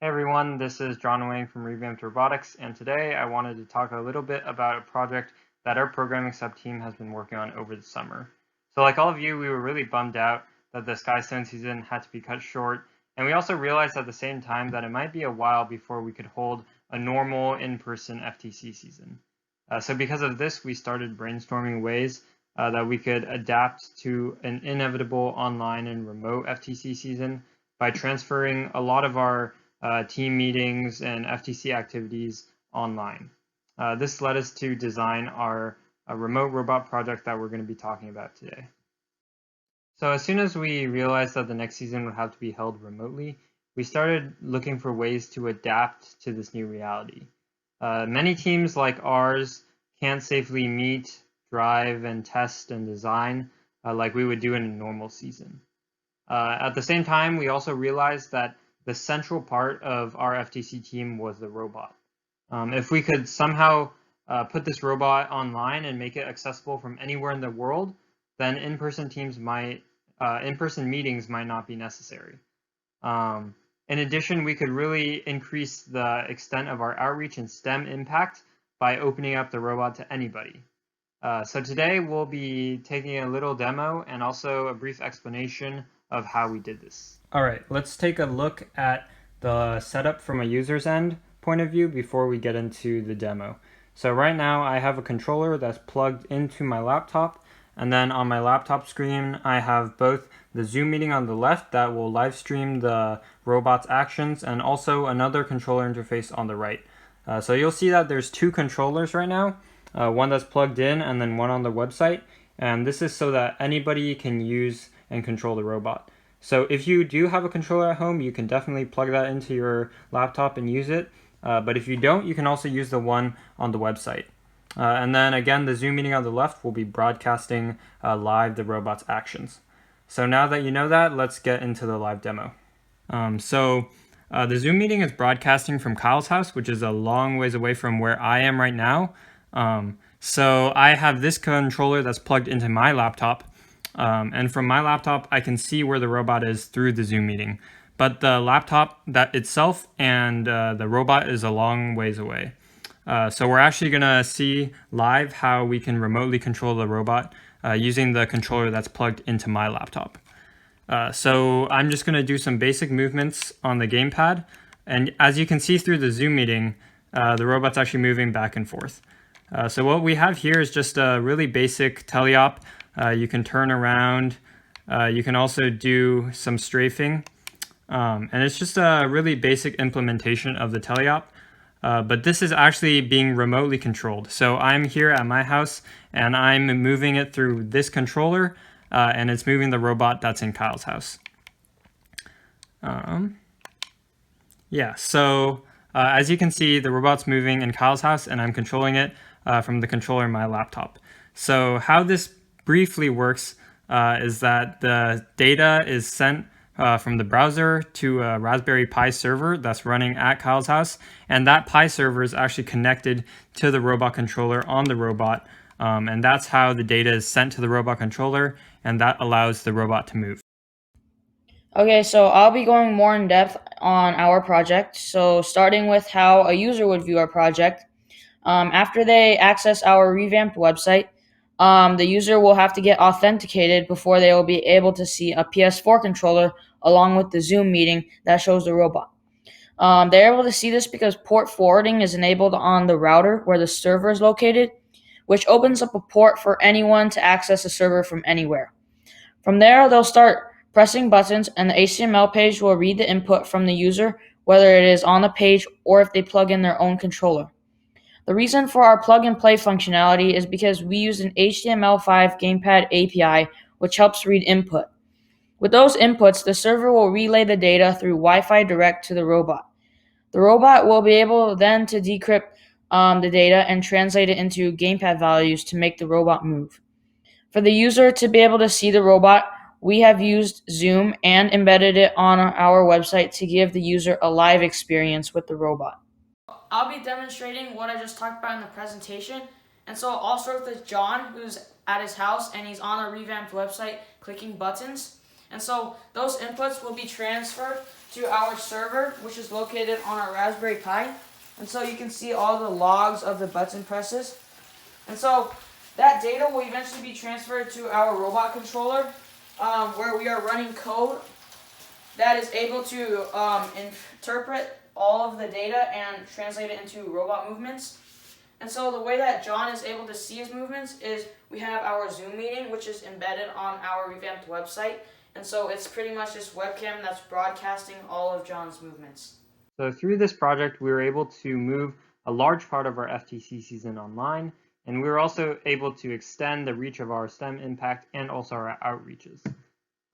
Hey everyone, this is John Wang from RevAmped Robotics, and today I wanted to talk a little bit about a project that our programming sub-team has been working on over the summer. So like all of you, we were really bummed out that the Skystone season had to be cut short, and we also realized at the same time that it might be a while before we could hold a normal in-person FTC season. So because of this, we started brainstorming ways that we could adapt to an inevitable online and remote FTC season by transferring a lot of our team meetings and FTC activities online. This led us to design our remote robot project that we're going to be talking about today. So as soon as we realized that the next season would have to be held remotely, we started looking for ways to adapt to this new reality. Many teams like ours can't safely meet, drive, and test and design like we would do in a normal season. At the same time, we also realized that the central part of our FTC team was the robot. If we could somehow put this robot online and make it accessible from anywhere in the world, then in-person meetings might not be necessary. In addition, we could really increase the extent of our outreach and STEM impact by opening up the robot to anybody. So today we'll be taking a little demo and also a brief explanation of how we did this. All right, let's take a look at the setup from a user's end point of view before we get into the demo. So right now I have a controller that's plugged into my laptop, and then on my laptop screen I have both the Zoom meeting on the left that will live stream the robot's actions, and also another controller interface on the right. So you'll see that there's two controllers right now, one that's plugged in and then one on the website, and this is so that anybody can use and control the robot. So if you do have a controller at home, you can definitely plug that into your laptop and use it. But if you don't, you can also use the one on the website. And then again, the Zoom meeting on the left will be broadcasting live the robot's actions. So now that you know that, let's get into the live demo. The Zoom meeting is broadcasting from Kyle's house, which is a long ways away from where I am right now. So I have this controller that's plugged into my laptop. And from my laptop, I can see where the robot is through the Zoom meeting. But the laptop that itself and the robot is a long ways away. So we're actually going to see live how we can remotely control the robot using the controller that's plugged into my laptop. So I'm just going to do some basic movements on the gamepad. And as you can see through the Zoom meeting, the robot's actually moving back and forth. So what we have here is just a really basic teleop. You can turn around. You can also do some strafing. And it's just a really basic implementation of the teleop. But this is actually being remotely controlled. So I'm here at my house and I'm moving it through this controller, and it's moving the robot that's in Kyle's house. As you can see, the robot's moving in Kyle's house and I'm controlling it from the controller in my laptop. So how this briefly works is that the data is sent from the browser to a Raspberry Pi server that's running at Kyle's house, and that Pi server is actually connected to the robot controller on the robot, and that's how the data is sent to the robot controller, and that allows the robot to move. Okay, so I'll be going more in depth on our project. So starting with how a user would view our project. After they access our revamped website, the user will have to get authenticated before they will be able to see a PS4 controller along with the Zoom meeting that shows the robot. They're able to see this because port forwarding is enabled on the router where the server is located, which opens up a port for anyone to access a server from anywhere. From there, they'll start pressing buttons, and the HTML page will read the input from the user, whether it is on the page or if they plug in their own controller. The reason for our plug-and-play functionality is because we use an HTML5 gamepad API, which helps read input. With those inputs, the server will relay the data through Wi-Fi direct to the robot. The robot will be able then to decrypt the data and translate it into gamepad values to make the robot move. For the user to be able to see the robot, we have used Zoom and embedded it on our website to give the user a live experience with the robot. I'll be demonstrating what I just talked about in the presentation. And so I'll start with John, who's at his house and he's on a revamped website clicking buttons. And so those inputs will be transferred to our server, which is located on our Raspberry Pi. And so you can see all the logs of the button presses. And so that data will eventually be transferred to our robot controller, where we are running code that is able to interpret all of the data and translate it into robot movements. And so the way that John is able to see his movements is we have our Zoom meeting, which is embedded on our revamped website. And so it's pretty much this webcam that's broadcasting all of John's movements. So through this project, we were able to move a large part of our FTC season online, and we were also able to extend the reach of our STEM impact and also our outreaches.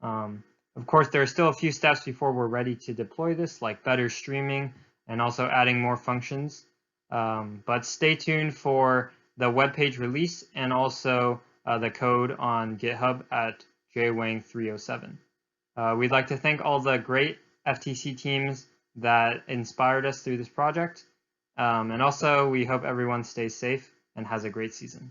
Of course, there are still a few steps before we're ready to deploy this, like better streaming and also adding more functions. But stay tuned for the webpage release and also the code on GitHub at jwang307. We'd like to thank all the great FTC teams that inspired us through this project. And also, we hope everyone stays safe and has a great season.